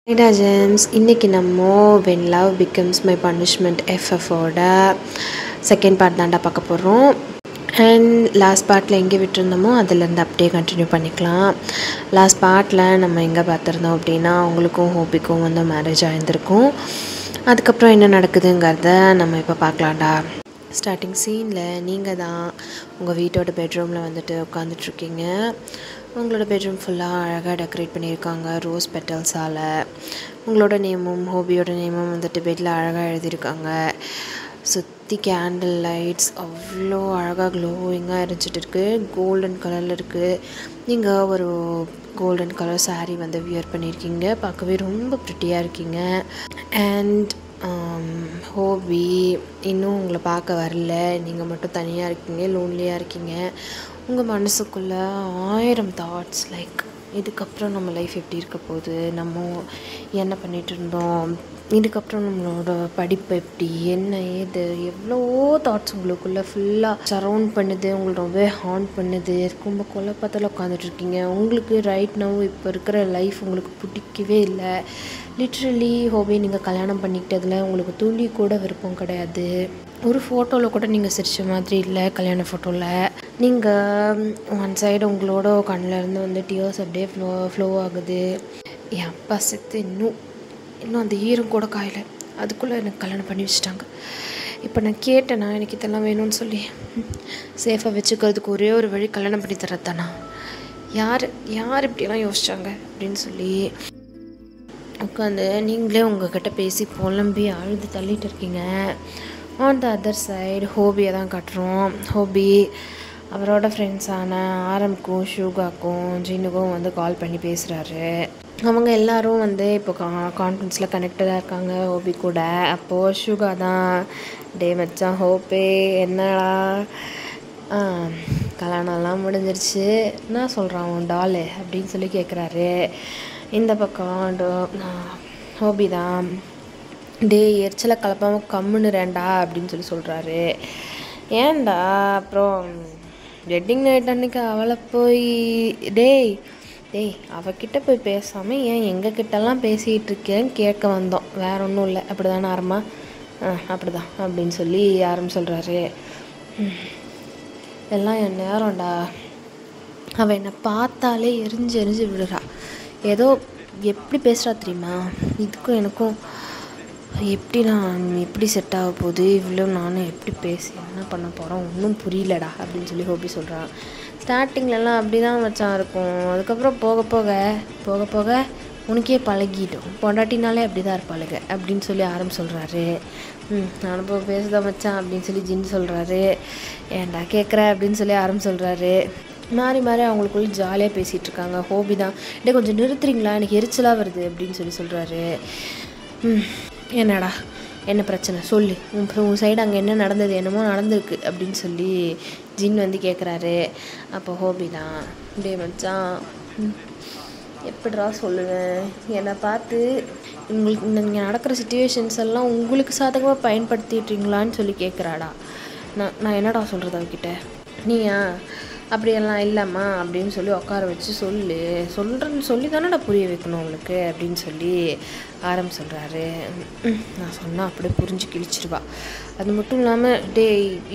Hey Gems, இன்னைக்கு நம்ம When Love Becomes My Punishment FFோட செகண்ட் பார்ட் தாண்டா பார்க்க போகிறோம். அண்ட் லாஸ்ட் பார்ட்டில் எங்கே விட்டுருந்தோமோ அதிலேருந்து அப்படியே கண்டினியூ பண்ணிக்கலாம். லாஸ்ட் பார்ட்டில் நம்ம எங்கே பார்த்துருந்தோம் அப்படின்னா அவங்களுக்கும் ஹோபிக்கும் வந்து மேரேஜ் ஆகியிருந்திருக்கும். அதுக்கப்புறம் என்ன நடக்குதுங்கிறத நம்ம இப்போ பார்க்கலாம்டா. ஸ்டார்டிங் சீனில் நீங்கள் தான் உங்கள் வீட்டோட பெட்ரூமில் வந்துட்டு உட்காந்துட்ருக்கீங்க. உங்களோட பெட்ரூம் ஃபுல்லாக அழகாக டெக்கரேட் பண்ணியிருக்காங்க ரோஸ் பெட்டல்ஸால். உங்களோட நேமும் ஹோபியோட நேமும் வந்துட்டு பெட்டில் அழகாக எழுதியிருக்காங்க. சுற்றி கேண்டில் லைட்ஸ் அவ்வளோ அழகாக க்ளோயிங்காக எரிஞ்சிட்டு இருக்குது. கோல்டன் கலரில் இருக்குது. நீங்கள் ஒரு கோல்டன் கலர் சாரீ வந்து வியர் பண்ணியிருக்கீங்க. பார்க்கவே ரொம்ப ப்ரிட்டியாக இருக்கீங்க. அண்ட் ஹோபி இன்னும் உங்களை பார்க்க வரல. நீங்கள் மட்டும் தனியாக இருக்கீங்க, லோன்லியாக இருக்கீங்க. உங்கள் மனசுக்குள்ளே 1000 தாட்ஸ் லைக் இதுக்கப்புறம் நம்ம லைஃப் எப்படி இருக்க போகுது, நம்ம என்ன பண்ணிகிட்டு இருந்தோம், இதுக்கப்புறம் நம்மளோட படிப்பு எப்படி, என்ன ஏது, எவ்வளோ தாட்ஸ் உங்களுக்குள்ளே ஃபுல்லாக சரவுண்ட் பண்ணுது. உங்களுக்கு ரொம்பவே ஹார்ன் பண்ணுது. ரொம்ப குழப்பத்தில் உட்காந்துட்ருக்கீங்க. உங்களுக்கு ரைட் நவ் இப்போ இருக்கிற லைஃப் உங்களுக்கு பிடிக்கவே இல்லை. லிட்ரலி ஹோபி நீங்கள் கல்யாணம் பண்ணிக்கிட்டதில் உங்களுக்கு துளி கூட விருப்பம் கிடையாது. ஒரு ஃபோட்டோவில் கூட நீங்கள் சிரிச்ச மாதிரி இல்லை. கல்யாண ஃபோட்டோவில் நீங்கள் ஒன் சைடு உங்களோட கண்ணிலேருந்து வந்து டியர்ஸ் அப்படியே ஃப்ளோ ஆகுது. என் அப்பா செத்து இன்னும் அந்த ஈரம் கூட காயலை, அதுக்குள்ளே எனக்கு கல்யாணம் பண்ணி வச்சுட்டாங்க. இப்போ நான் கேட்டேன்னா எனக்கு இதெல்லாம் வேணும்னு சொல்லி சேஃபாக வச்சுக்கிறதுக்கு ஒரே ஒரு வழி கல்யாணம் பண்ணி தரத்தானா? யார் இப்படிலாம் யோசிச்சாங்க அப்படின்னு சொல்லி உட்காந்து நீங்களே உங்ககிட்ட பேசி புலம்பி அழுது தள்ளிட்டு இருக்கீங்க. ஆன் த அதர் சைடு ஹோபியை தான் காட்டுறோம். ஹோபி அவரோட ஃப்ரெண்ட்ஸான ஆரம்க்கும் ஷூகாக்கும் ஜின்னுக்கும் வந்து கால் பண்ணி பேசுகிறாரு. அவங்க எல்லோரும் வந்து இப்போ கான்ஃபரன்ஸில் கனெக்டடாக இருக்காங்க ஹோபி கூட. அப்போது ஷூகா தான், டே மச்சான் ஹோப்பே என்னடா கல்யாணம்லாம் முடிஞ்சிருச்சு, என்ன சொல்கிறான் உன் டாலு அப்படின்னு சொல்லி கேட்குறாரு. இந்த பக்கம் ஹோபி தான், டே எரிச்சலை கலப்பாமல் கம்முன்னுறேன்டா அப்படின்னு சொல்லி சொல்கிறாரு. ஏன்டா அப்புறம் வெட்டிங் நைட் அன்றைக்கி அவளை போய் டேய் அவகிட்ட போய் பேசாமல் ஏன் எங்ககிட்டலாம் பேசிகிட்டு இருக்கேன்னு கேட்க வந்தோம், வேற ஒன்றும் இல்லை, அப்படி தானே ஆரம்பா? அப்படிதான் அப்படின்னு சொல்லி யாரும் சொல்கிறாரு. எல்லாம் என் நேரம்டா. அவள் என்னை பார்த்தாலே எரிஞ்சு விடுறா. ஏதோ எப்படி பேசுகிறா தெரியுமா? இதுக்கும் எனக்கும் எப்படி செட் ஆக போகுது, இவ்வளோ நானும் எப்படி பேசி என்ன பண்ண போகிறோம் ஒன்றும் புரியலடா அப்படின்னு சொல்லி ஹோபி சொல்கிறான். ஸ்டார்டிங்லலாம் அப்படி தான் மச்சான் இருக்கும். அதுக்கப்புறம் போக போக உனக்கே பழகிடும். பொண்டாட்டினாலே அப்படி தான் இருப்பாளுங்க அப்படின்னு சொல்லி ஆரம்பி சொல்கிறாரு. நானும் போக பேசுதா மச்சான் அப்படின்னு சொல்லி ஜின் சொல்கிறாரு. ஏன்டா கேட்குற அப்படின்னு சொல்லி ஆரம்பி சொல்கிறாரு. மாறி அவங்களுக்குள்ள ஜாலியாக பேசிகிட்டு இருக்காங்க. ஹோபி தான், டே கொஞ்சம் நிறுத்துறீங்களா, எனக்கு எரிச்சலாக வருது அப்படின்னு சொல்லி சொல்கிறாரு. என்னடா என்ன பிரச்சனை சொல்லு, உன் சைடு அங்கே என்ன நடந்தது, என்னமோ நடந்திருக்கு அப்படின்னு சொல்லி ஜின் வந்து கேட்குறாரு. அப்போ ஹோபி தான், டே மச்சான் எப்படிடா சொல்லுவேன், என்னை பார்த்து உங்களுக்கு இங்கே நடக்கிற சுச்சுவேஷன்ஸ் எல்லாம் உங்களுக்கு சாதகமாக பயன்படுத்திட்டுறீங்களான்னு சொல்லி கேட்குறாடா. நான் என்னடா சொல்கிறது அவகிட்ட, நீயா அப்படியெல்லாம் இல்லைம்மா அப்படின்னு சொல்லி உட்கார வச்சு சொல்கிறேன்னு சொல்லி தானடா புரிய வைக்கணும் உங்களுக்கு அப்படின்னு சொல்லி சொல்கிறாரு. நான் சொன்னால் அப்படியே புரிஞ்சு கிழிச்சிருவா. அது மட்டும் இல்லாமல் டே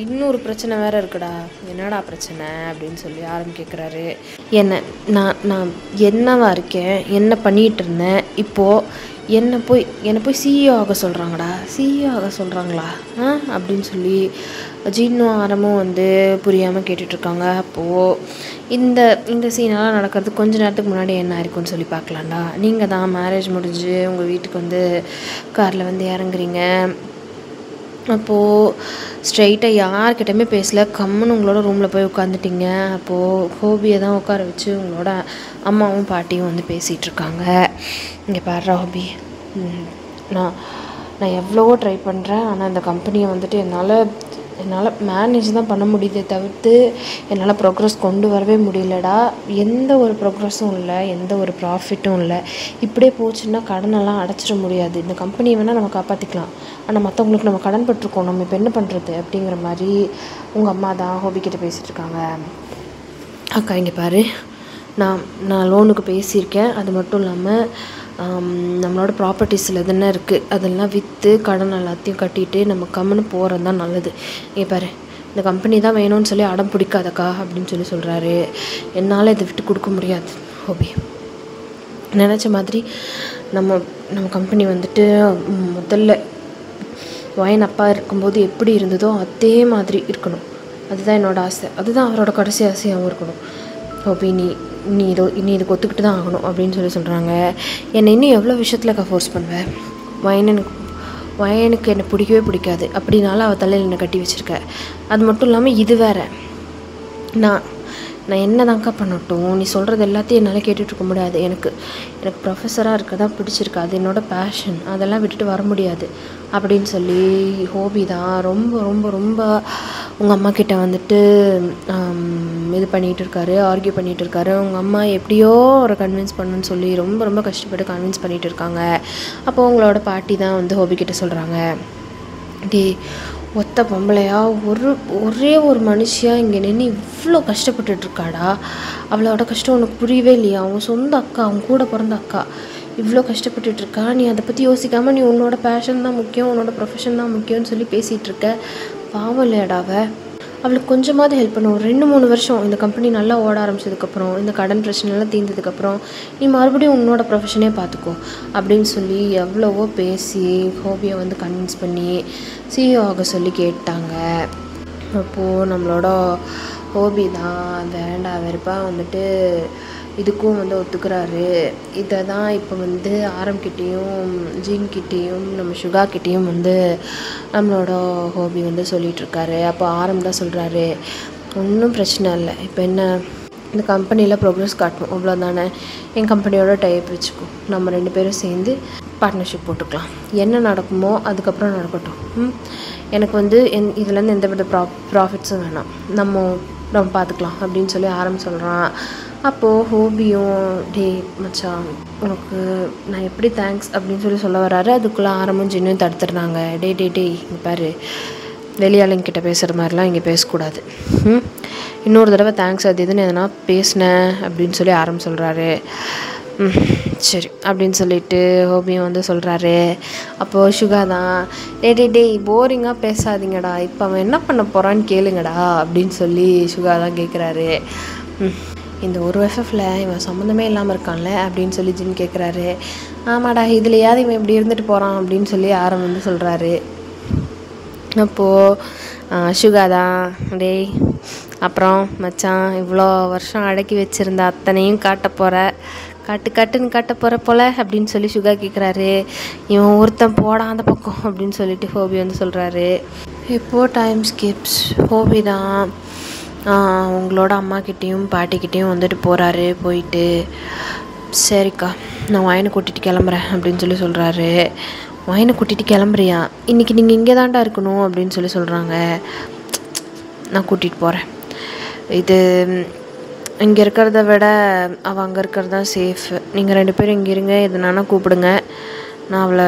இன்னொரு பிரச்சனை வேறு இருக்குடா. என்னடா பிரச்சனை அப்படின்னு சொல்லி கேட்குறாரு. நான் என்னவா இருக்கேன், என்ன பண்ணிகிட்டு இருந்தேன், இப்போது என்னை போய் சிஇஓ ஆக சொல்கிறாங்களா அப்படின்னு சொல்லி ஜின்னும் ஆரமும் வந்து புரியாமல் கேட்டுட்ருக்காங்க. அப்போது இந்த சீனெல்லாம் நடக்கிறது கொஞ்ச நேரத்துக்கு முன்னாடி என்ன இருக்குன்னு சொல்லி பார்க்கலாம்டா. நீங்கள் தான் மேரேஜ் முடிஞ்சு உங்கள் வீட்டுக்கு வந்து காரில் வந்து இறங்குறீங்க. அப்போது ஸ்ட்ரெயிட்டாக யார்கிட்டையுமே பேசல, கம்முன்னு உங்களோட ரூமில் போய் உட்காந்துட்டிங்க. அப்போது ஹோபியை தான் உட்கார வச்சு உங்களோட அம்மாவும் பாட்டியும் வந்து பேசிகிட்ருக்காங்க. இங்கே பாடுறா ஹோபி, நான் எவ்வளவோ ட்ரை பண்ணுறேன், ஆனால் இந்த கம்பெனியை வந்துட்டு என்னால் மேனேஜ் தான் பண்ண முடியுதே தவிர்த்து என்னால் ப்ரோக்ரஸ் கொண்டு வரவே முடியலடா. எந்த ஒரு ப்ரோக்ரஸும் இல்லை, எந்த ஒரு ப்ராஃபிட்டும் இல்லை. இப்படியே போச்சுன்னா கடனெல்லாம் அடைச்சிட முடியாது. இந்த கம்பெனியை வேணால் நம்ம காப்பாற்றிக்கலாம், ஆனால் மற்றவங்களுக்கு நம்ம கடன் பட்டிருக்கோம், நம்ம இப்போ என்ன பண்ணுறது அப்படிங்கிற மாதிரி உங்கள் அம்மா தான் ஹோபிக்கிட்ட பேசிகிட்ருக்காங்க. அக்கா இங்கே பாரு, நான் லோனுக்கு பேசியிருக்கேன். அது மட்டும் இல்லாமல் நம்மளோட ப்ராப்பர்ட்டிஸில் தானே இருக்குது, அதெல்லாம் விற்று கடன் எல்லாத்தையும் கட்டிட்டு நம்ம கம்முன்னு போகிறது தான் நல்லது. இங்கே பாரு, இந்த கம்பெனி தான் வேணும்னு சொல்லி அடம் பிடிக்காதக்கா அப்படின்னு சொல்லி சொல்கிறாரு. என்னால் இதை விட்டு கொடுக்க முடியாது ஹோபி. நினச்ச மாதிரி நம்ம கம்பெனி வந்துட்டு முதல்ல வயன் அப்பா இருக்கும்போது எப்படி இருந்ததோ அதே மாதிரி இருக்கணும். அதுதான் என்னோடய ஆசை, அதுதான் அவரோட கடைசி ஆசையாகவும் இருக்கணும். ஹோபி நீ இதுக்கு ஒத்துக்கிட்டு தான் ஆகணும் அப்படின்னு சொல்லி சொல்கிறாங்க. என்னை இன்னும் எவ்வளோ விஷயத்தில் ஃபோர்ஸ் பண்ணுவேன். வயனுக்கு என்னை பிடிக்கவே பிடிக்காது, அப்படின்னால அவள் தலையில் என்னை கட்டி வச்சுருக்க. அது மட்டும் இல்லாமல் இது வேறு, நான் என்ன தான்க்கா பண்ணட்டும், நீ சொல்கிறது எல்லாத்தையும் என்னால் கேட்டுட்ருக்க முடியாது. எனக்கு ப்ரொஃபஸராக இருக்க தான் பிடிச்சிருக்கு, அது என்னோடய பேஷன், அதெல்லாம் விட்டுட்டு வர முடியாது அப்படின்னு சொல்லி ஹோபி தான் ரொம்ப ரொம்ப ரொம்ப உங்கள் அம்மா கிட்ட வந்துட்டு இது பண்ணிகிட்டு இருக்காரு, ஆர்கியூ பண்ணிகிட்டு இருக்காரு. உங்கள் அம்மா எப்படியோ ஒரு கன்வின்ஸ் பண்ணுன்னு சொல்லி ரொம்ப ரொம்ப கஷ்டப்பட்டு கன்வின்ஸ் பண்ணிகிட்டு இருக்காங்க. அப்போது உங்களோட பாட்டி தான் வந்து ஹோபி கிட்ட சொல்கிறாங்க, டே ஒத்த பொம்பளையா ஒரே ஒரு மனுஷியாக இங்கே நின்று இவ்வளோ கஷ்டப்பட்டுட்ருக்காடா, அவளோட கஷ்டம் உனக்கு புரியவே இல்லையா? அவன் சொந்த அக்கா, அவன் கூட பிறந்த அக்கா இவ்வளோ கஷ்டப்பட்டுட்ருக்கா. நீ அதை பற்றி யோசிக்காமல் நீ உன்னோட பேஷன் தான் முக்கியம், உன்னோட ப்ரொஃபஷன் தான் முக்கியம்னு சொல்லி பேசிகிட்ருக்க. பாவம் இல்லையாடாவ, அவளுக்கு கொஞ்சமாவது ஹெல்ப் பண்ணும். 2-3 வருஷம் இந்த கம்பெனி நல்லா ஓட ஆரம்பிச்சதுக்கப்புறம், இந்த கடன் பிரச்சனைலாம் தீர்ந்ததுக்கப்புறம் நீ மறுபடியும் உன்னோட ப்ரொஃபஷனே பார்த்துக்கோ அப்படின்னு சொல்லி எவ்வளவோ பேசி ஹோபியை வந்து கன்வின்ஸ் பண்ணி சிஇஓ ஆக சொல்லி கேட்டாங்க. அப்போது நம்மளோட ஹோபி தான் வேண்டா வெறுப்பாக வந்துட்டு இதுக்கும் வந்து ஒத்துக்கிறாரு. இதை தான் இப்போ வந்து ஆரம்கிட்டேயும் ஜீன்கிட்டேயும் நம்ம சுகாக்கிட்டேயும் வந்து நம்மளோட ஹோபி வந்து சொல்லிகிட்ருக்காரு. அப்போ ஆரம் தான் சொல்கிறாரு, ஒன்றும் பிரச்சனை இல்லை, இப்போ என்ன இந்த கம்பெனியில் ப்ரோக்ரஸ் காட்டணும் அவ்வளோதானே, என் கம்பெனியோட டைப் வச்சுக்கோ, நம்ம 2 பேரும் சேர்ந்து பார்ட்னர்ஷிப் போட்டுக்கலாம், என்ன நடக்குமோ அதுக்கப்புறம் நடக்கட்டும். எனக்கு வந்து இதுலேருந்து எந்த வித ப்ராஃபிட்ஸும் வேணாம், நம்ம பார்த்துக்கலாம் அப்படின்னு சொல்லி ஆரம் சொல்கிறான். அப்போது ஹோபியும் டே மச்சான் உனக்கு நான் எப்படி தேங்க்ஸ் அப்படின்னு சொல்ல வராரு. அதுக்குள்ளே ஆரமும் ஜின்னும் தடுத்துடுறாங்க. டே இங்கே பாரு, வெளியாளுங்கிட்ட பேசுகிற மாதிரிலாம் இங்கே பேசக்கூடாது, இன்னொரு தடவை தேங்க்ஸ் அது இதுன்னு எதனா பேசினேன் அப்படின்னு சொல்லி ஆரம் சொல்கிறாரு. சரி அப்படின்னு சொல்லிட்டு ஹோபியும் வந்து சொல்கிறாரு. அப்போது சுகா தான் டே போரிங்காக பேசாதீங்கடா, இப்போ அவன் என்ன பண்ண போகிறான்னு கேளுங்கடா அப்படின்னு சொல்லி சுகா தான் கேட்குறாரு. இந்த ஒரு எஃப்எஃப்ல இவன் சம்மந்தமே இல்லாமல் இருக்கான்ல அப்படின்னு சொல்லி ஜின் கேட்குறாரு. ஆமாடா, இதுலையாவது இவன் இப்படி இருந்துட்டு போகிறான் அப்படின்னு சொல்லி ஆரம் வந்து சொல்கிறாரு. அப்போது சுகா தான் டேய் அப்புறம் மச்சான் இவ்வளோ வருஷம் அடக்கி வச்சுருந்த அத்தனையும் காட்ட போகிற போல அப்படின்னு சொல்லி சுகா கேட்குறாரு. இவன் ஒருத்தன் போடா அந்த பக்கம் அப்படின்னு சொல்லிட்டு ஹோபி வந்து சொல்கிறாரு. இப்போது டைம் ஸ்கிப்ஸ். ஹோபி தான் உங்களோட அம்மாக்கிட்டேயும் பாட்டிக்கிட்டேயும் வந்துட்டு போகிறாரு. போயிட்டு சரிக்கா நான் வயனை கூட்டிகிட்டு கிளம்புறேன் அப்படின்னு சொல்லி சொல்கிறாரு. வயனை கூட்டிகிட்டு கிளம்புறியா, இன்றைக்கி நீங்கள் இங்கே தான்டா இருக்கணும் அப்படின்னு சொல்லி சொல்கிறாங்க. நான் கூட்டிகிட்டு போகிறேன், இது இங்கே இருக்கிறத விட அவள் அங்கே இருக்கிறது தான் சேஃபு, நீங்கள் 2 பேரும் இங்கே இருங்க, எதுனானா கூப்பிடுங்க, நான் அவளை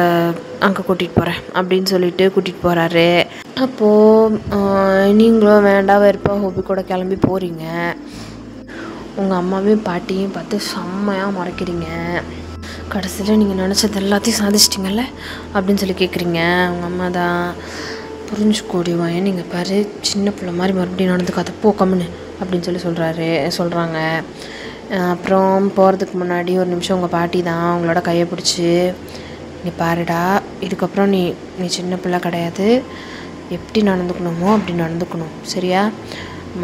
அங்கே கூட்டிகிட்டு போகிறேன் அப்படின்னு சொல்லிட்டு கூட்டிகிட்டு போகிறாரு. அப்போது நீங்களும் வேண்டாம் வெறுப்பா ஹோபி கூட கிளம்பி போகிறீங்க. உங்கள் அம்மாவையும் பாட்டியும் பார்த்து செம்மையாக மறைக்கிறீங்க. கடைசியில் நீங்கள் நினச்சது எல்லாத்தையும் சாதிச்சிட்டிங்கல்ல அப்படின்னு சொல்லி கேட்குறீங்க. உங்கள் அம்மா தான் புரிஞ்சுக்கோடிவாங்க, நீங்கள் பாரு சின்ன பிள்ளை மாதிரி மறுபடியும் நடந்துக்காத, போ கம்முன்னு அப்படின்னு சொல்லி சொல்கிறாங்க. அப்புறம் போகிறதுக்கு முன்னாடி ஒரு நிமிஷம் உங்கள் பாட்டி தான் உங்களோட கையை பிடிச்சி, நீ பாருடா, இதுக்கப்புறம் நீ சின்ன பிள்ளை கிடையாது, எப்படி நடந்துக்கணுமோ அப்படி நடந்துக்கணும், சரியா?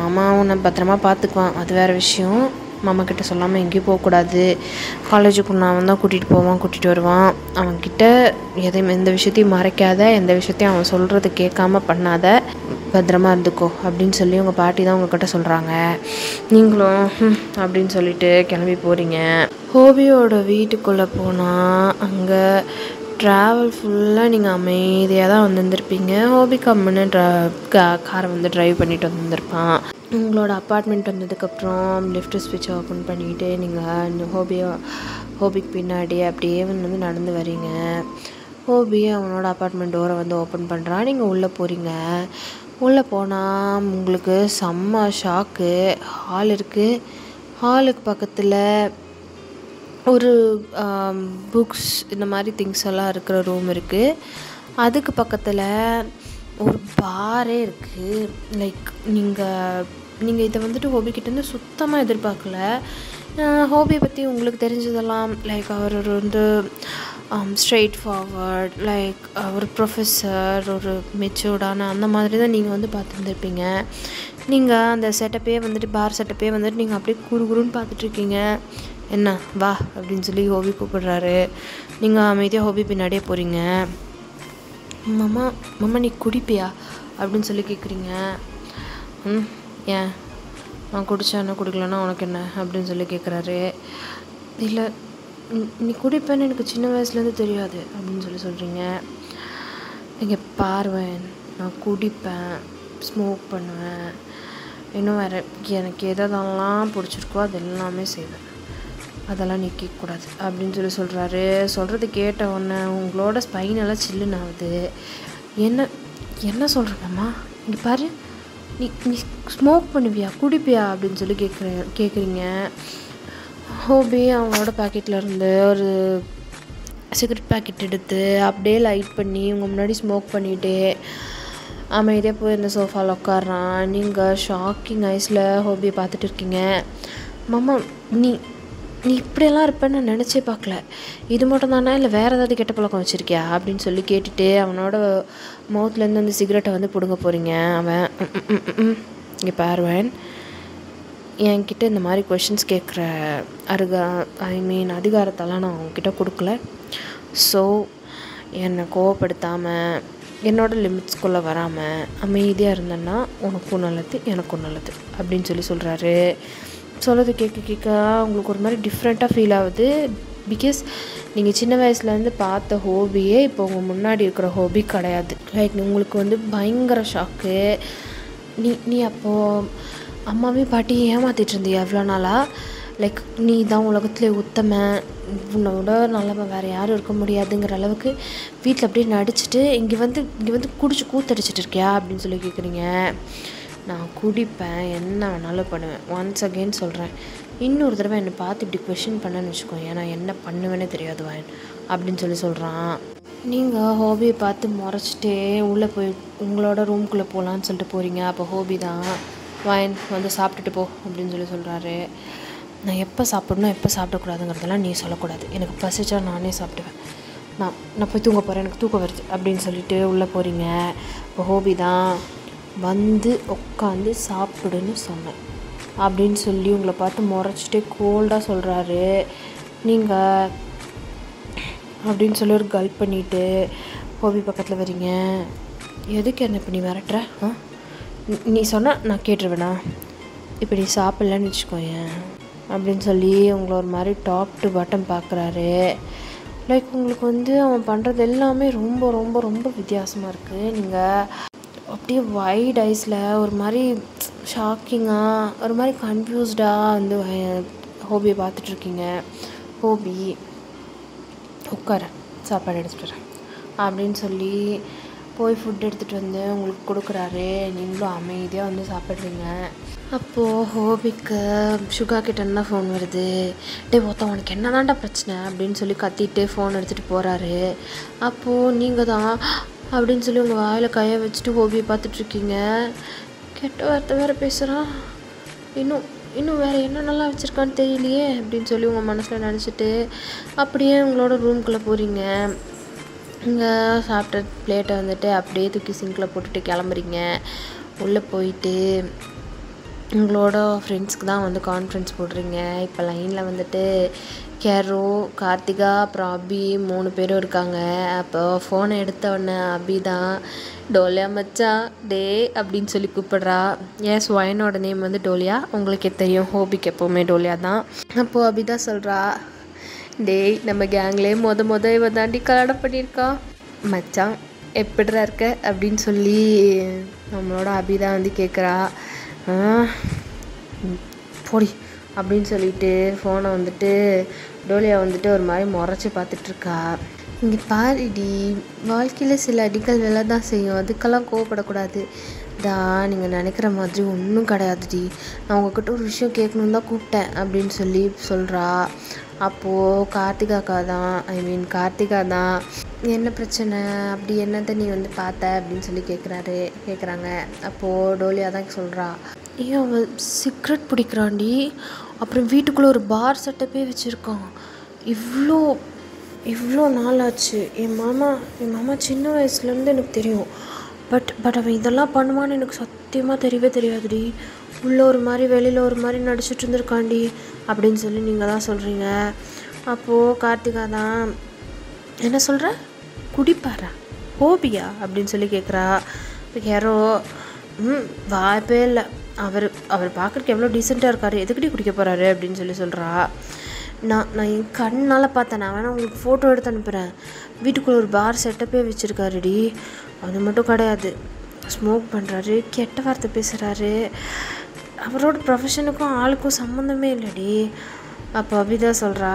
மாமா உன்னை பத்திரமா பார்த்துக்குவான், அது வேறு விஷயம். மாமா கிட்ட சொல்லாமல் எங்கேயும் போகக்கூடாது. காலேஜுக்கு நான் தான் கூட்டிகிட்டு வருவான். அவன்கிட்ட எந்த விஷயத்தையும் மறைக்காத, எந்த விஷயத்தையும் அவன் சொல்கிறது கேட்காம பண்ணாத, பத்திரமா இருந்துக்கோ அப்படின்னு சொல்லி உங்கள் பாட்டி தான் உங்கள்கிட்ட சொல்கிறாங்க. நீங்களும் அப்படின்னு சொல்லிட்டு கிளம்பி போகிறீங்க. ஹோபியோட வீட்டுக்குள்ளே போனால் அங்கே ட்ராவல் ஃபுல்லாக நீங்கள் அமைதியாக தான் வந்துருந்துருப்பீங்க. ஹோபி கம்முன்னு காரை வந்து ட்ரைவ் பண்ணிட்டு வந்துருப்பான். உங்களோட அப்பார்ட்மெண்ட் வந்ததுக்கப்புறம் லிஃப்ட் ஸ்விட்சை ஓப்பன் பண்ணிவிட்டு நீங்கள் ஹோபிக்கு பின்னாடி அப்படியே வந்து நடந்து வரீங்க. ஹோபி அவனோட அப்பார்ட்மெண்ட் டோரை வந்து ஓப்பன் பண்ணுறான். நீங்கள் உள்ளே போகிறீங்க. உள்ளே போனால் உங்களுக்கு செம்ம ஷாக்கு. ஹால் இருக்குது. ஹாலுக்கு பக்கத்தில் ஒரு புக்ஸ் இந்த மாதிரி திங்ஸ் எல்லாம் இருக்கிற ரூம் இருக்குது. அதுக்கு பக்கத்தில் ஒரு பாரே இருக்குது. லைக் நீங்கள் இதை வந்துட்டு ஹோபிக்கிட்டேருந்து சுத்தமாக எதிர்பார்க்கல. ஹோபியை பற்றி உங்களுக்கு தெரிஞ்சதெல்லாம் லைக் அவர் வந்து ஸ்ட்ரெயிட் ஃபார்வர்ட், லைக் ஒரு ப்ரொஃபஸர், ஒரு மெச்சூர்டான அந்த மாதிரி தான் நீங்கள் வந்து பார்த்துருந்துருப்பீங்க. நீங்கள் அந்த செட்டப்பே வந்துட்டு பார் செட்டப்பே வந்துட்டு நீங்கள் அப்படியே குறுன்னு பார்த்துட்ருக்கீங்க. என்ன வா அப்படின்னு சொல்லி ஹோபி கூப்பிடுறாரு. நீங்கள் அமைதியாக ஹோபி பின்னாடியே போகிறீங்க. மாமா நீ குடிப்பியா அப்படின்னு சொல்லி கேட்குறீங்க. ஏன் நான் குடித்தா என்ன, குடிக்கலன்னா உனக்கு என்ன அப்படின்னு சொல்லி கேட்குறாரு. இல்லை நீ குடிப்பேன்னு எனக்கு சின்ன வயசுலேருந்து தெரியாது அப்படின்னு சொல்லி சொல்கிறீங்க. இங்கே பார்வேன், நான் குடிப்பேன், ஸ்மோக் பண்ணுவேன், இன்னும் வேறு எனக்கு எதெல்லாம் பிடிச்சிருக்கோ அது எல்லாமே செய்வேன், அதெல்லாம் நீ கேட்கக்கூடாது அப்படின்னு சொல்லி சொல்கிறாரு. சொல்கிறது கேட்ட உடனே உங்களோட ஸ்பைனெல்லாம் சில்லுன்னு ஆகுது. என்ன சொல்கிறேம்மா, இங்கே பாரு, நீ ஸ்மோக் பண்ணுவியா, குடிப்பியா அப்படின்னு சொல்லி கேட்குறீங்க. ஹோபி அவங்களோட பாக்கெட்டில் இருந்து ஒரு சிகரெட் பாக்கெட் எடுத்து அப்படியே லைட் பண்ணி உங்கள் முன்னாடி ஸ்மோக் பண்ணிவிட்டு அமைதியாக போய் இந்த சோஃபாவில் உட்காடுறான். நீங்கள் ஷாக்கிங் ஐஸில் ஹோபியை பார்த்துட்டு இருக்கீங்க. மாமா நீ இப்படியெல்லாம் இருப்பேன்னு நான் நினச்சே பார்க்கல, இது மட்டும் தானே இல்லை வேறு ஏதாவது கெட்ட பழக்கம் வச்சுருக்கியா அப்படின்னு சொல்லி கேட்டுட்டு அவனோட மவுத்லேருந்து அந்த சிகரெட்டை வந்து பிடுங்க போகிறீங்க. அவன் இங்கே பார்வேன், என்கிட்ட இந்த மாதிரி கொஷின்ஸ் கேட்குற அதிகாரத்தெல்லாம் நான் அவங்கக்கிட்ட கொடுக்கல. ஸோ என்னை கோவப்படுத்தாமல் என்னோட லிமிட்ஸ்குள்ளே வராமல் அமைதியாக இருந்தேன்னா உனக்கும் நல்லது எனக்கும் நல்லது அப்படின்னு சொல்லி சொல்கிறாரு. சொல்கிறது கேட்க உங்களுக்கு ஒரு மாதிரி டிஃப்ரெண்ட்டாக ஃபீல் ஆகுது. பிகாஸ் நீங்கள் சின்ன வயசுலேருந்து பார்த்த ஹோபியே இப்போ உங்கள் முன்னாடி இருக்கிற ஹோபி கிடையாது. லைக் உங்களுக்கு வந்து பயங்கர ஷாக்கு. நீ அப்போது அம்மாவையும் பாட்டியும் ஏமாற்றிட்டு இருந்தியா எவ்வளோ நாளாக? லைக் நீ தான் உலகத்துலேயே உத்தம, உன்னோட நல்லவன் வேறு யாரும் இருக்க முடியாதுங்கிற அளவுக்கு வீட்டில் அப்படியே நடிச்சிட்டு இங்கே வந்து குடிச்சு கூத்தடிச்சிட்டு இருக்கியா அப்படின்னு சொல்லி கேட்குறீங்க. நான் குடிப்பேன், என்ன வேணாலும் பண்ணுவேன். ஒன்ஸ் அகெயின் சொல்கிறேன், இன்னொரு தடவை என்னை பார்த்து இப்படி கொஷின் பண்ணேன்னு வச்சுக்கோங்க, நான் என்ன பண்ணுவேன்னே தெரியாது வாயன் அப்படின்னு சொல்லி சொல்கிறான். நீங்கள் ஹோபியை பார்த்து முறைச்சிட்டே உள்ளே போய் உங்களோட ரூம்குள்ளே போகலான்னு சொல்லிட்டு போகிறீங்க. அப்போ ஹோபி தான் வாயன் வந்து சாப்பிட்டுட்டு போ அப்படின்னு சொல்லி சொல்கிறாரு. நான் எப்போ சாப்பிடணும் எப்போ சாப்பிடக்கூடாதுங்கிறதெல்லாம் நீ சொல்லக்கூடாது, எனக்கு பசிச்சா நானே சாப்பிடுவேன், நான் போய் தூங்க போகிறேன், எனக்கு தூக்கம் வருது அப்படின்னு சொல்லிட்டு உள்ளே போகிறீங்க. இப்போ ஹோபி தான் வந்து உட்காந்து சாப்பிடுன்னு சொன்னேன் அப்படின்னு சொல்லி உங்களை பார்த்து முறைச்சிட்டே கோல்டாக சொல்கிறாரு. நீங்கள் அப்படின்னு சொல்லி ஒரு கல்ப் பண்ணிவிட்டு ஹோபி பக்கத்தில் வரீங்க. எதுக்கு என்ன இப்போ நீ மிரட்டுற? நீ சொன்னால் நான் கேட்டுருவேண்ணா, இப்போ நீ சாப்பிட்லன்னு வச்சுக்கோயேன் அப்படின்னு சொல்லி உங்களை ஒரு மாதிரி டாப் டு பாட்டம் பார்க்குறாரு. லைக் உங்களுக்கு வந்து அவன் பண்ணுறது எல்லாமே ரொம்ப ரொம்ப ரொம்ப வித்தியாசமாக இருக்குது. நீங்கள் அப்படியே வைட் ஐஸில் ஒரு மாதிரி ஷாக்கிங்காக ஒரு மாதிரி கன்ஃபியூஸ்டாக வந்து ஹோபியை பார்த்துட்ருக்கீங்க. ஹோபி உட்கார சாப்பாடு எடுத்துகிட்டு வரேன் அப்படின்னு சொல்லி போய் ஃபுட் எடுத்துகிட்டு வந்து உங்களுக்கு கொடுக்குறாரு. நீங்களும் அமைதியாக வந்து சாப்பிட்றீங்க. அப்போது ஹோபிக்கு சுகா கிட்டேருந்து ஃபோன் வருது. உனக்கு என்ன தான்டா பிரச்சனை அப்படின்னு சொல்லி கத்திட்டு ஃபோன் எடுத்துகிட்டு போகிறாரு. அப்போது நீங்கள் தான் அப்படின்னு சொல்லி உங்கள் வாயில் கையை வச்சுட்டு ஹோபியை பார்த்துட்ருக்கீங்க. கெட்ட வார்த்தை வேறு பேசுகிறான், இன்னும் வேறு என்னென்னலாம் வச்சுருக்கான்னு தெரியலையே அப்படின்னு சொல்லி உங்கள் மனசில் நினச்சிட்டு அப்படியே உங்களோட ரூம்குள்ளே போகிறீங்க. இங்கே சாப்பிட்ட பிளேட்டை வந்துட்டு அப்படியே தூக்கி சிங்கில் போட்டுட்டு கிளம்புறீங்க. உள்ளே போயிட்டு உங்களோட ஃப்ரெண்ட்ஸ்க்கு தான் வந்து கான்ஃபரன்ஸ் போடுறீங்க. இப்போ லைனில் வந்துட்டு கேரோ, கார்த்திகா, அப்புறம் அபி 3 பேரும் இருக்காங்க. அப்போ ஃபோனை எடுத்தவொடனே அபி தான் டோலியா மச்சா டே அப்படின்னு சொல்லி கூப்பிடுறா. ஏன் ஸ்வயனோட நேம் வந்து டோலியா, உங்களுக்கே தெரியும், ஹோபிக்கு எப்போவுமே டோலியா தான். அப்போது அபி தான் சொல்கிறா, டேய் நம்ம கேங்லேயே இவ தாண்டி கல்யாணம் பண்ணியிருக்கா மச்சான், எப்படிடா இருக்க அப்படின்னு சொல்லி நம்மளோட அபி தான் வந்து கேட்குறா. போடி அப்படின்னு சொல்லிட்டு ஃபோனை வந்துட்டு டோலியா வந்துட்டு ஒரு மாதிரி முறைச்சி பார்த்துட்ருக்கா. இங்கே பாருடி, வாழ்க்கையில் சில அடிகள் வேலை தான் செய்யும், அதுக்கெல்லாம் கோவப்படக்கூடாது. நீங்கள் நினைக்கிற மாதிரி ஒன்றும் கிடையாதுடி, நான் உங்ககிட்ட ஒரு விஷயம் கேட்கணுன்னு தான் கூப்பிட்டேன் அப்படின்னு சொல்லி சொல்கிறா. அப்போது கார்த்திகா தான் என்ன பிரச்சனை, அப்படி என்னத்தை நீ வந்து பார்த்த அப்படின்னு சொல்லி கேட்குறாங்க. அப்போது டோலியா தான் சொல்கிறா, ஏன் அவன் சிகரெட் பிடிக்கிறான்டி, அப்புறம் வீட்டுக்குள்ளே ஒரு பார் செட்டப்பே வச்சுருக்கான். இவ்வளோ நாள் ஆச்சு. என் மாமா சின்ன வயசுலேருந்து எனக்கு தெரியும். பட் அவன் இதெல்லாம் பண்ணுவான்னு எனக்கு சத்தியமாக தெரியவே தெரியாதுடி. உள்ளே ஒரு மாதிரி வெளியில் ஒரு மாதிரி நடிச்சிட்டு இருந்திருக்காண்டி அப்படின்னு சொல்லி நீங்கள் தான் சொல்கிறீங்க. அப்போது கார்த்திகா தான், என்ன சொல்கிற, குடிப்பாரா, ஹோபியா அப்படின்னு சொல்லி கேட்குறா. யாரோ வாய்ப்பே இல்லை, அவர் பார்க்குறக்கு எவ்வளோ டீசெண்டாக இருக்கார், எதுக்கடி குடிக்க போகிறாரு அப்படின்னு சொல்லி சொல்கிறா. நான் என் கண்ணால் பார்த்தேன், நான் வேணால் உங்களுக்கு ஃபோட்டோ எடுத்து அனுப்புகிறேன். வீட்டுக்குள்ளே ஒரு பார் செட்டப்பே வச்சுருக்காருடி. அது மட்டும் கிடையாது, ஸ்மோக் பண்ணுறாரு, கெட்ட வார்த்தை பேசுகிறாரு, அவரோட ப்ரொஃபஷனுக்கும் ஆளுக்கும் சம்மந்தமே இல்லைடி. அப்போ அபிதா சொல்கிறா,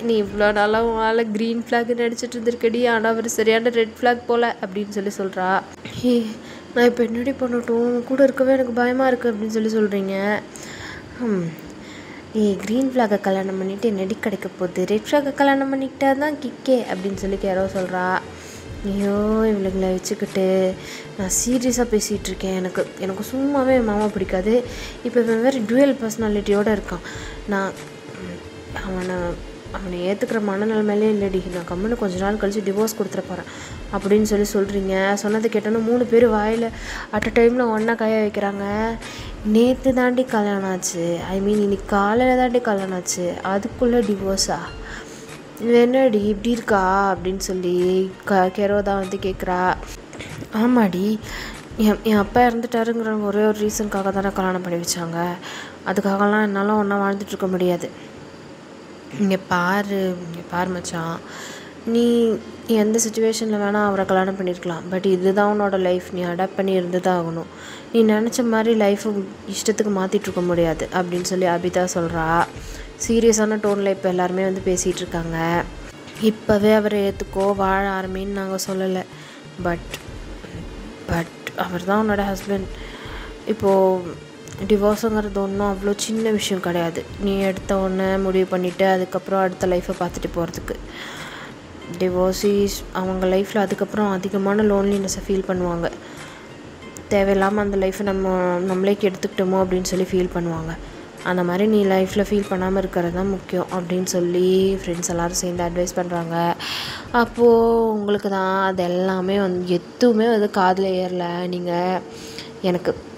நீ இவ்வளோ நாளாக உன் ஆளை க்ரீன் ஃப்ளாக் நடிச்சிட்டு இருந்திருக்கடி, ஆனால் அவர் சரியான ரெட் ஃப்ளாக் போல் அப்படின்னு சொல்லி சொல்கிறா. நான் இப்போ என்னடி பண்ணட்டும், கூட இருக்கவே எனக்கு பயமாக இருக்குது அப்படின்னு சொல்லி சொல்கிறீங்க. நீ க்ரீன் ஃப்ளாகை கல்யாணம் பண்ணிவிட்டு என்னடி கிடைக்க போகுது, ரெட் ஃப்ளாகை கல்யாணம் பண்ணிக்கிட்டா தான் கிக்கே அப்படின்னு சொல்லி யாரோ சொல்கிறா. ஐயோ இவளுங்களை வச்சுக்கிட்டு நான் சீரியஸாக பேசிகிட்ருக்கேன். எனக்கு சும்மாவே என் மாமா பிடிக்காது. இப்போ இவன் வேறு டுவெல் பர்சனாலிட்டியோடு இருக்கான். நான் அவனை ஏற்றுக்கிற மனநிலைமையிலே இல்லடி. நான் கம்முன்னு கொஞ்ச நாள் கழித்து டிவோர்ஸ் கொடுத்துட போகிறேன் அப்படின்னு சொல்கிறீங்க. சொன்னது கேட்டோன்னா 3 பேர் வாயில் அட் அ டைமில் ஒன்றா கையை வைக்கிறாங்க. நேற்று தாண்டி கல்யாணம் ஆச்சு, இன்னைக்கு காலையில் தாண்டி கல்யாணம் ஆச்சு, அதுக்குள்ளே டிவோர்ஸா, என்னடி இப்படி இருக்கா அப்படின்னு சொல்லி கெரோதா வந்து கேட்குறா. ஆமாடி, என் அப்பா இறந்துட்டாருங்கிற ஒரே ஒரு ரீசனுக்காக தானே கல்யாணம் பண்ணி வச்சாங்க. அதுக்காகலாம் என்னால் ஒன்றா வாழ்ந்துட்டுருக்க முடியாது. இங்கே பாரு மச்சான், நீ எந்த சுச்சுவேஷனில் வேணால் அவரை கல்யாணம் பண்ணியிருக்கலாம். பட் இதுதான் உன்னோட லைஃப், நீ அடாப்ட் பண்ணி இருந்து தான் ஆகணும். நீ நினச்ச மாதிரி லைஃப்பை இஷ்டத்துக்கு மாற்றிட்டுருக்க முடியாது அப்படின்னு சொல்லி அபிதா சொல்கிறா. சீரியஸான டோனில் இப்போ எல்லாருமே வந்து பேசிகிட்டு இருக்காங்க. இப்போவே அவரை ஏற்றுக்கோ, வாழ ஆரம்பின்னு நாங்கள் சொல்லலை. பட் அவர் தான் உன்னோட ஹஸ்பண்ட். இப்போது டிவோர்ஸுங்கிறது ஒன்றும் அவ்வளோ சின்ன விஷயம் கிடையாது. நீ எடுத்த ஒன்று முடிவு பண்ணிவிட்டு அதுக்கப்புறம் அடுத்த லைஃப்பை பார்த்துட்டு போகிறதுக்கு. டிவோர்ஸீஸ் அவங்க லைஃப்பில் அதுக்கப்புறம் அதிகமான லோன்லினஸை ஃபீல் பண்ணுவாங்க. தேவையில்லாமல் அந்த லைஃப்பை நம்மளே எடுத்துக்கிட்டோமோ அப்படின்னு சொல்லி ஃபீல் பண்ணுவாங்க. அந்த மாதிரி நீ லைஃப்பில் ஃபீல் பண்ணாமல் இருக்கிறது தான் முக்கியம் அப்படின்னு சொல்லி ஃப்ரெண்ட்ஸ் எல்லோரும் சேர்ந்து அட்வைஸ் பண்ணுறாங்க. அப்போது உங்களுக்கு தான் அது எல்லாமே எதுவுமே காதில் ஏறல. நீங்கள்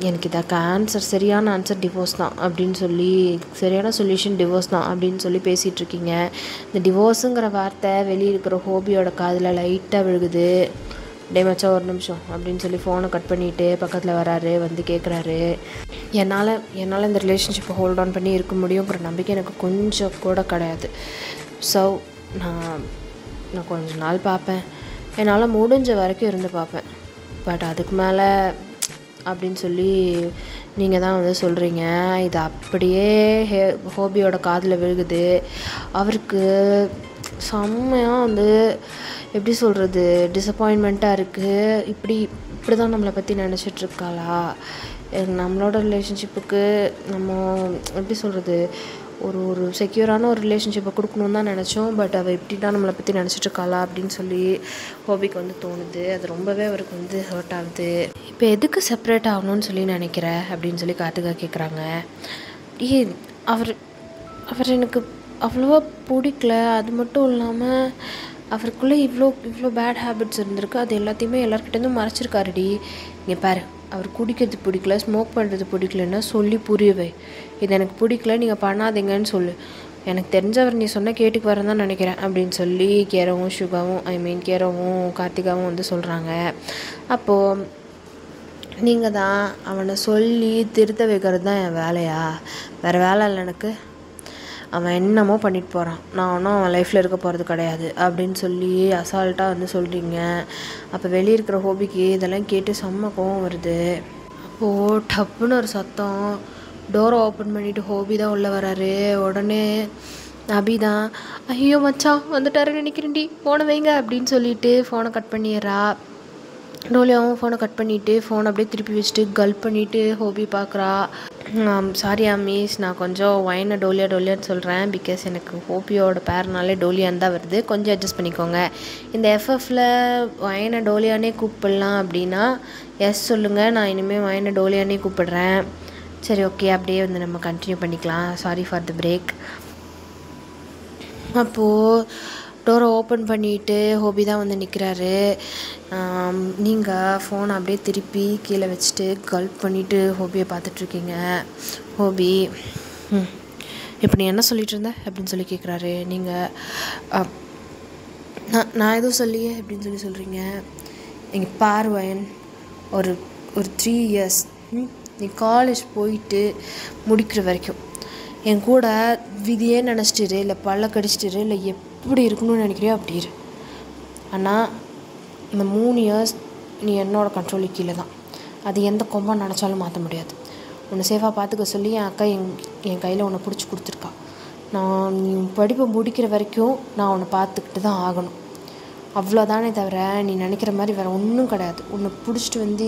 எனக்கு இதாக்க சரியான ஆன்சர் டிவோர்ஸ் தான் அப்படின்னு சொல்லி, சரியான சொல்யூஷன் டிவோர்ஸ் தான் அப்படின்னு சொல்லி பேசிகிட்ருக்கீங்க. இந்த டிவோர்ஸுங்கிற வார்த்தை வெளியே இருக்கிற ஹோபியோட காதில் லைட்டாக விழுகுது. டே மச்சா ஒரு நிமிஷம் அப்படின்னு சொல்லி ஃபோனை கட் பண்ணிவிட்டு பக்கத்தில் வராரு, வந்து கேட்குறாரு, என்னால் இந்த ரிலேஷன்ஷிப்பை ஹோல்ட் ஆன் பண்ணி இருக்க முடியுங்கிற நம்பிக்கை எனக்கு கொஞ்சம் கூட கிடையாது. ஸோ நான் கொஞ்ச நாள் பார்ப்பேன், என்னால் முடிஞ்ச வரைக்கும் இருந்து பார்ப்பேன். பட் அதுக்கு மேலே அப்படின்னு சொல்லி நீங்கள் தான் வந்து சொல்கிறீங்க. இது அப்படியே ஹோபியோட காதில் விழுகுது. அவருக்கு செம்மையாக வந்து எப்படி சொல்கிறது, டிசப்பாயின்மெண்ட்டாக இருக்குது. இப்படி தான் நம்மளை பற்றி நினச்சிட்ருக்காளா, நம்மளோட ரிலேஷன்ஷிப்புக்கு நம்ம எப்படி சொல்கிறது, ஒரு செக்யூரான ஒரு ரிலேஷன்ஷிப்பை கொடுக்கணுன்னு தான் நினச்சோம். பட் அவள் இப்படி தான் நம்மளை பற்றி நினச்சிட்ருக்காளா அப்படின்னு சொல்லி ஹோபிக்கு வந்து தோணுது. அது ரொம்பவே அவருக்கு வந்து ஹர்ட் ஆகுது. இப்போ எதுக்கு செப்பரேட் ஆகணும்னு சொல்லி நினைக்கிற அப்படின்னு சொல்லி கார்த்திகா கேட்குறாங்க. அவர் எனக்கு அவ்வளோவா பிடிக்கல. அது மட்டும் இல்லாமல் அவருக்குள்ளே இவ்வளோ பேட் ஹேபிட்ஸ் இருந்திருக்கு. அது எல்லாத்தையுமே எல்லாருக்கிட்டேருந்தும் மறைச்சிருக்காருடி. இங்கே பாரு, அவர் குடிக்கிறது பிடிக்கல, ஸ்மோக் பண்ணுறது பிடிக்கலன்னா சொல்லி புரியவை. இது எனக்கு பிடிக்கல, நீங்கள் பண்ணாதீங்கன்னு சொல்லு. எனக்கு தெரிஞ்சவர் நீ சொன்ன கேட்டுக்கு வரேன் தான் நினைக்கிறேன் அப்படின்னு சொல்லி கேரவும் கார்த்திகாவும் வந்து சொல்கிறாங்க. அப்போது நீங்கள் தான் அவனை சொல்லி திருத்த வைக்கிறது தான் என் வேலையா? வேறு வேலை இல்லை எனக்கு. அவன் என்னமோ பண்ணிட்டு போகிறான், நான் ஒன்றும் அவன் லைஃப்பில் இருக்க போகிறது கிடையாது அப்படின்னு சொல்லி அசால்ட்டாக வந்து சொல்கிறீங்க. அப்போ வெளியே இருக்கிற ஹோபிக்கு இதெல்லாம் கேட்டு செம்ம கோவம் வருது. அப்போது டப்புன்னு ஒரு சத்தம், டோரை ஓப்பன் பண்ணிவிட்டு ஹோபி தான் உள்ளே வராரு. உடனே அபி தான், ஐயோ மச்சான் வந்துட்டாரு நினைக்கிறேன்டி, ஃபோனை வைங்க அப்படின்னு சொல்லிட்டு ஃபோனை கட் பண்ணிடுறா. டோலியாவும் ஃபோனை கட் பண்ணிவிட்டு ஃபோனை அப்படியே திருப்பி வச்சுட்டு கல்ப் பண்ணிவிட்டு ஹோபி பார்க்குறா. சாரி மிஸ், நான் கொஞ்சம் ஒயினை டோலியான்னு சொல்கிறேன். பிகாஸ் எனக்கு ஹோபியோட பேர்னாலே டோலியான்னு தான் வருது, கொஞ்சம் அட்ஜஸ்ட் பண்ணிக்கோங்க. இந்த எஃப்எஃப்பில் ஒயினை டோலியானே கூப்பிடலாம் அப்படின்னா எஸ் சொல்லுங்கள், நான் இனிமேல் ஒயினை டோலியானே கூப்பிடுறேன். சரி ஓகே, அப்படியே வந்து நம்ம கண்டினியூ பண்ணிக்கலாம். Sorry for the break. அப்போது டோரை ஓப்பன் பண்ணிவிட்டு ஹோபி தான் வந்து நிற்கிறாரு. நீங்கள் ஃபோனை அப்படியே திருப்பி கீழே வச்சுட்டு கல்ப் பண்ணிவிட்டு ஹோபியை பார்த்துட்ருக்கீங்க. ஹோபி, இப்போ நீ என்ன சொல்லிகிட்டு இருந்த அப்படின்னு சொல்லி கேட்குறாரு. நீங்கள் நான் எதுவும் சொல்லியே அப்படின்னு சொல்லி சொல்கிறீங்க. எங்கள் பார்வயன் ஒரு 3 இயர்ஸ் நீ காலேஜ் போயிட்டு முடிக்கிற வரைக்கும் என் கூட விதியே நினச்சிட்டு இல்லை பல்ல கடிச்சிட்டு இல்லை எப்படி இருக்கணும்னு நினைக்கிறியோ அப்படி இரு. ஆனால் இந்த 3 இயர்ஸ் நீ என்னோடய கண்ட்ரோலுக்கு கீழே தான். அது எந்த கொம்பாக நினச்சாலும் மாற்ற முடியாது. உன்னை சேஃபாக பார்த்துக்க சொல்லி என் அக்கா என் கையில் உன்னை பிடிச்சி கொடுத்துருக்கா. நீ படிப்பை முடிக்கிற வரைக்கும் நான் உன்னை பார்த்துக்கிட்டு தான் ஆகணும். அவ்வளோதானே தவிர நீ நினைக்கிற மாதிரி வேறு ஒன்றும் கிடையாது. உன்னை பிடிச்சிட்டு வந்து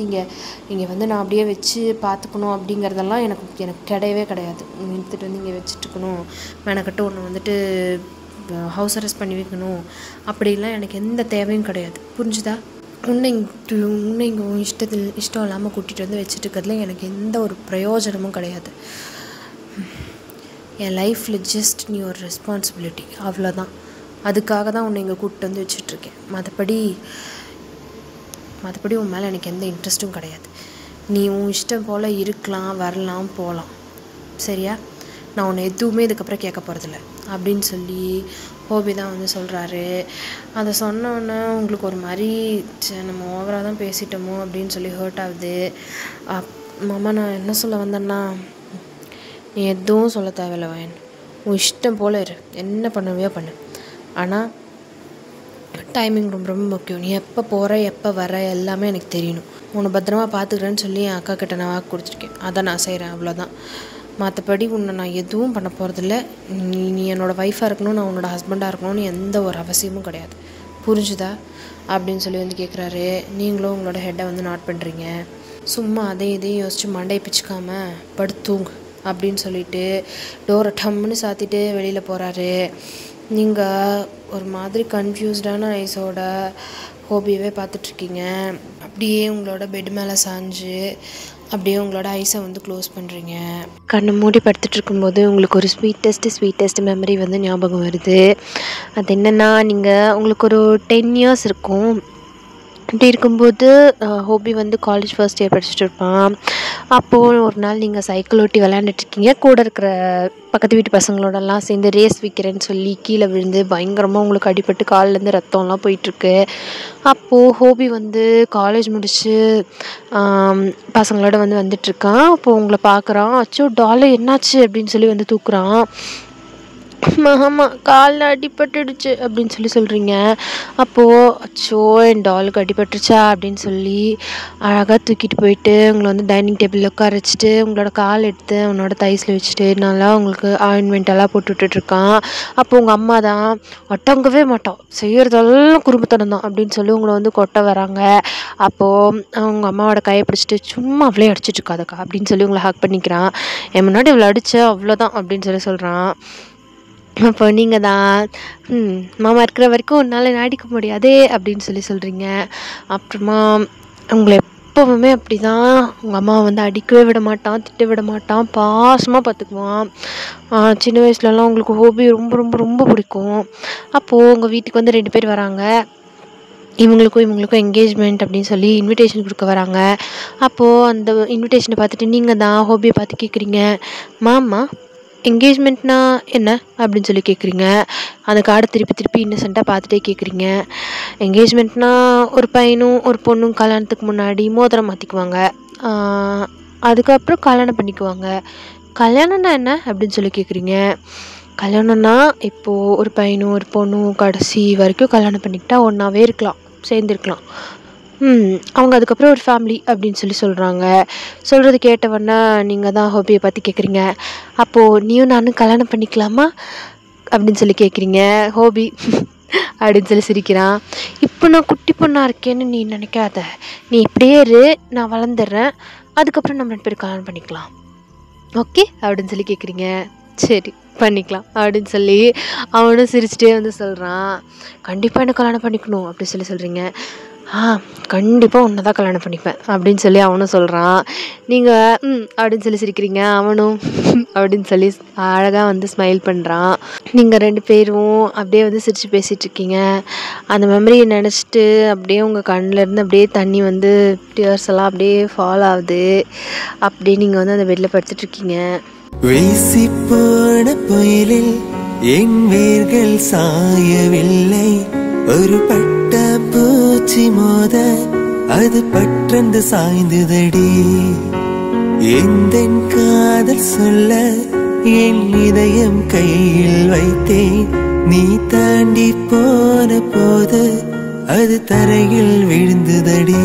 இங்கே வந்து நான் அப்படியே வச்சு பார்த்துக்கணும் அப்படிங்கிறதெல்லாம் எனக்கு கிடையவே கிடையாது. நீ எடுத்துகிட்டு வந்து இங்கே வச்சுட்டுக்கணும், மெனக்கட்டு ஒன்று வந்துட்டு ஹவுஸ் அரெஸ்ட் பண்ணி வைக்கணும் அப்படிலாம் எனக்கு எந்த தேவையும் கிடையாது. புரிஞ்சுதா? உன்னை இங்கே இஷ்டம் இல்லாமல் கூட்டிகிட்டு வந்து வச்சுட்டு இருக்கிறதுல எனக்கு எந்த ஒரு பிரயோஜனமும் கிடையாது. என் லைஃப்பில் ஜஸ்ட் நீ ஒரு ரெஸ்பான்சிபிலிட்டி, அவ்வளோதான். அதுக்காக தான் உன்னை இங்கே கூப்பிட்டு வந்து வச்சிட்ருக்கேன். மற்றபடி உன் மேலே எனக்கு எந்த இன்ட்ரெஸ்ட்டும் கிடையாது. நீ உன் இஷ்டம் போல் இருக்கலாம், வரலாம், போகலாம். சரியா? நான் உன்னை எதுவுமே இதுக்கப்புறம் கேட்க போகிறதில்ல அப்படின்னு சொல்லி ஹோபி தான் வந்து சொல்கிறாரு. அதை சொன்னோன்னே உங்களுக்கு ஒரு மாதிரி நம்ம ஓவராக தான் பேசிட்டோமோ அப்படின்னு சொல்லி ஹர்ட் ஆகுது. மாமா, நான் என்ன சொல்ல வந்தேன்னா, நீ எதுவும் சொல்ல தேவையில்ல வயன். உன் இஷ்டம் போல் இரு, என்ன பண்ணுவியோ பண்ணு. ஆனால் டைமிங் ரொம்ப ரொம்ப முக்கியம். நீ எப்போ போகிற எப்போ வர எல்லாமே எனக்கு தெரியணும். உன்னை பத்திரமா பார்த்துக்கிறேன்னு சொல்லி என் அக்கா கிட்ட நான் வாக்கு கொடுத்துருக்கேன். அதை நான் செய்கிறேன், அவ்வளோதான். மற்றபடி உன்னை நான் எதுவும் பண்ண போகிறதில்ல. நீ என்னோடய ஒய்ஃபாக இருக்கணும், நான் உன்னோட ஹஸ்பண்டாக இருக்கணும்னு எந்த ஒரு அவசியமும் கிடையாது. புரிஞ்சுதா அப்படின்னு சொல்லி வந்து கேட்குறாரு. நீங்களும் உங்களோட ஹெட்டை வந்து நாட் பண்ணுறீங்க. சும்மா இதையும் யோசித்து மண்டையை பிச்சுக்காமல் படுத்தூங்க அப்படின்னு சொல்லிட்டு டோரை டம்முன்னு சாத்திட்டு வெளியில் போகிறாரு. நீங்கள் ஒரு மாதிரி கன்ஃபியூஸ்டான ஐஸோட ஹோபியவே பார்த்துட்ருக்கீங்க. அப்படியே உங்களோட பெட் மேலே சாஞ்சு அப்படியே உங்களோட ஐஸை வந்து க்ளோஸ் பண்ணுறீங்க. கண்ணை மூடி படுத்துட்டு இருக்கும்போது உங்களுக்கு ஒரு ஸ்வீட்டஸ்ட் மெமரி வந்து ஞாபகம் வருது. அது என்னென்னா, உங்களுக்கு ஒரு 10 இயர்ஸ் இருக்கும். அப்படி இருக்கும்போது ஹோபி வந்து காலேஜ் ஃபர்ஸ்ட் இயர் படிச்சுட்டு இருப்பான். அப்போது ஒரு நாள் நீங்கள் சைக்கிள் ஓட்டி விளையாண்டுட்ருக்கீங்க. கூட இருக்கிற பக்கத்து வீட்டு பசங்களோடலாம் சேர்ந்து ரேஸ் வைக்கிறேன்னு சொல்லி கீழே விழுந்து பயங்கரமாக உங்களுக்கு அடிபட்டு கால்லேருந்து ரத்தம்லாம் போயிட்டுருக்கு. அப்போது ஹோபி வந்து காலேஜ் முடித்து பசங்களோட வந்து வந்துட்டுருக்கான். அப்போது உங்களை பார்க்குறான். அச்சோ டாலு என்னாச்சு அப்படின்னு சொல்லி வந்து தூக்குறான். ஆமாம், காலில் அடிபட்டுடுச்சு அப்படின்னு சொல்லி சொல்கிறீங்க. அப்போது அச்சோ என் டாலுக்கு அடிபட்டுருச்சா அப்படின்னு சொல்லி அழகாக தூக்கிட்டு போயிட்டு உங்களை வந்து டைனிங் டேபிளில் உட்கார வச்சுட்டு உங்களோட கால் எடுத்து அவனோட தைஸில் வச்சுட்டு நல்லா உங்களுக்கு ஆயின்மெண்ட்டெல்லாம் போட்டு விட்டுட்ருக்கான். அப்போது உங்கள் அம்மா தான் ஒட்டங்கவே மாட்டோம், செய்கிறதெல்லாம் குறும்புத்தனம் தான் அப்படின்னு சொல்லி உங்களை வந்து கொட்ட வராங்க. அப்போது அவங்க அம்மாவோட கையை பிடிச்சிட்டு சும்மா அவளே அடிச்சிட்ருக்காதக்கா அப்படின்னு சொல்லி உங்களை ஹக் பண்ணிக்கிறான். என் முன்னாடி இவ்வளோ அடித்த அவ்வளோதான் அப்படின்னு சொல்லி சொல்கிறான். அப்போ நீங்கள் தான் மாமா இருக்கிற வரைக்கும் உன்னால் அடிக்க முடியாதே அப்படின்னு சொல்லி சொல்கிறீங்க. அப்புறமா உங்களை எப்போவுமே அப்படி தான் உங்கள் அம்மா வந்து அடிக்கவே விட மாட்டான், திட்ட விட மாட்டான், பாசமாக பார்த்துக்குவான். சின்ன வயசுலலாம் உங்களுக்கு ஹோபி ரொம்ப ரொம்ப ரொம்ப பிடிக்கும். அப்போது உங்கள் வீட்டுக்கு வந்து 2 பேர் வராங்க. இவங்களுக்கும் என்கேஜ்மெண்ட் அப்படின்னு சொல்லி இன்விடேஷன் கொடுக்க வராங்க. அப்போது அந்த இன்விடேஷனை பார்த்துட்டு நீங்கள் தான் ஹோபியை பார்த்து கேட்குறீங்க, மாமா என்கேஜ்மெண்ட்னா என்ன அப்படின்னு சொல்லி கேட்குறீங்க. அந்த கார்டை திருப்பி இன்னசென்ட்டாக பார்த்துட்டே கேட்குறீங்க. என்கேஜ்மெண்ட்னா ஒரு பையனும் ஒரு பொண்ணும் கல்யாணத்துக்கு முன்னாடி மோதிரம் மாற்றிக்குவாங்க, அதுக்கப்புறம் கல்யாணம் பண்ணிக்குவாங்க. கல்யாணம்னா என்ன அப்படின்னு சொல்லி கேட்குறீங்க. கல்யாணம்னா இப்போது ஒரு பையனும் ஒரு பொண்ணும் கடைசி வரைக்கும் கல்யாணம் பண்ணிக்கிட்டா ஒன்றாவே இருக்கலாம், சேர்ந்துருக்கலாம். அவங்க அதுக்கப்புறம் ஒரு ஃபேமிலி அப்படின்னு சொல்லி சொல்கிறாங்க. சொல்கிறது கேட்டவொன்னே நீங்கள் தான் ஹோபியை பற்றி கேட்குறீங்க. அப்போது நீயும் நானும் கல்யாணம் பண்ணிக்கலாமா அப்படின்னு சொல்லி கேட்குறீங்க. ஹோபி அப்படின்னு சொல்லி சிரிக்கிறான். இப்போ நான் குட்டி பொண்ணாக இருக்கேன்னு நீ நினைக்காத, நீ இப்படியே இரு, நான் வளர்ந்துடுறேன், அதுக்கப்புறம் நம்ம 2 பேரும் கல்யாணம் பண்ணிக்கலாம், ஓகே அப்படின்னு சொல்லி கேட்குறீங்க. சரி பண்ணிக்கலாம் அப்படின்னு சொல்லி அவனும் சிரிச்சிட்டே வந்து சொல்கிறான். கண்டிப்பாக எனக்கு கல்யாணம் பண்ணிக்கணும் அப்படி சொல்லி சொல்கிறீங்க. கண்டிப்பாக உன்னை தான் கல்யாணம் பண்ணிப்பேன் அப்படின்னு சொல்லி அவனும் சொல்கிறான். நீங்கள் அப்படின்னு சொல்லி சிரிக்கிறீங்க. அவனும் அப்படின்னு சொல்லி அழகாக வந்து ஸ்மைல் பண்ணுறான். நீங்கள் 2 பேரும் அப்படியே வந்து சிரித்து பேசிகிட்ருக்கீங்க. அந்த மெமரியை நினச்சிட்டு அப்படியே உங்கள் கண்ணிலேருந்து அப்படியே தண்ணி வந்து டியர்ஸ் எல்லாம் அப்படியே ஃபால் ஆகுது. அப்படியே நீங்கள் வந்து அந்த பெட்டில் படுத்துட்ருக்கீங்க. வீசி போன புயலில் என் வேர்கள் சாயவில்லை, ஒரு பட்ட பூச்சி மோத அது பற்றந்து சாய்ந்ததடி. எந்த காதல் சொல்ல என் இதயம் கையில் வைத்தேன், நீ தாண்டி போன போது அது தரையில் விழுந்ததடி.